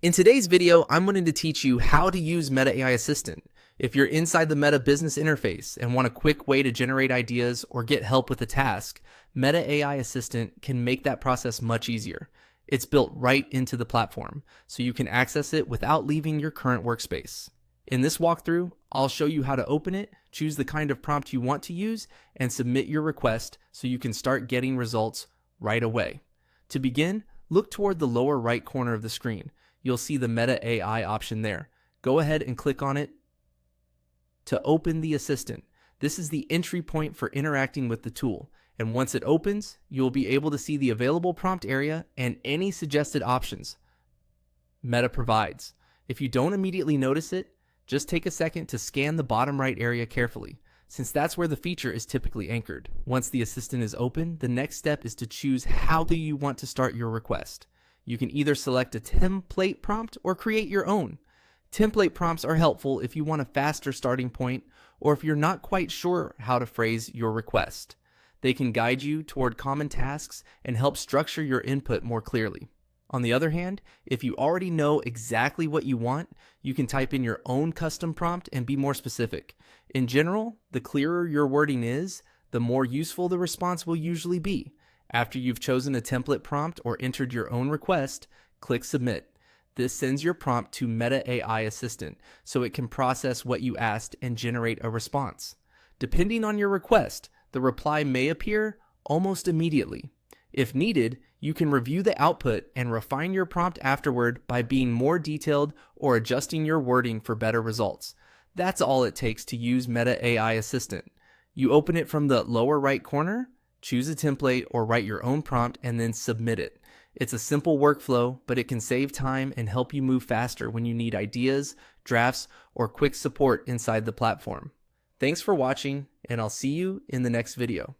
In today's video, I'm going to teach you how to use Meta AI Assistant. If you're inside the Meta business interface and want a quick way to generate ideas or get help with a task, Meta AI Assistant can make that process much easier. It's built right into the platform, so you can access it without leaving your current workspace. In this walkthrough, I'll show you how to open it, choose the kind of prompt you want to use, and submit your request so you can start getting results right away. To begin, look toward the lower right corner of the screen. You'll see the Meta AI option there. Go ahead and click on it to open the assistant. This is the entry point for interacting with the tool. And once it opens, you'll be able to see the available prompt area and any suggested options Meta provides. If you don't immediately notice it, just take a second to scan the bottom right area carefully, since that's where the feature is typically anchored. Once the assistant is open, the next step is to choose how do you want to start your request. You can either select a template prompt or create your own. Template prompts are helpful if you want a faster starting point or if you're not quite sure how to phrase your request. They can guide you toward common tasks and help structure your input more clearly. On the other hand, if you already know exactly what you want, you can type in your own custom prompt and be more specific. In general, the clearer your wording is, the more useful the response will usually be. After you've chosen a template prompt or entered your own request, click Submit. This sends your prompt to Meta AI Assistant so it can process what you asked and generate a response. Depending on your request, the reply may appear almost immediately. If needed, you can review the output and refine your prompt afterward by being more detailed or adjusting your wording for better results. That's all it takes to use Meta AI Assistant. You open it from the lower right corner, choose a template or write your own prompt and then submit it. It's a simple workflow, but it can save time and help you move faster when you need ideas, drafts, or quick support inside the platform. Thanks for watching, and I'll see you in the next video.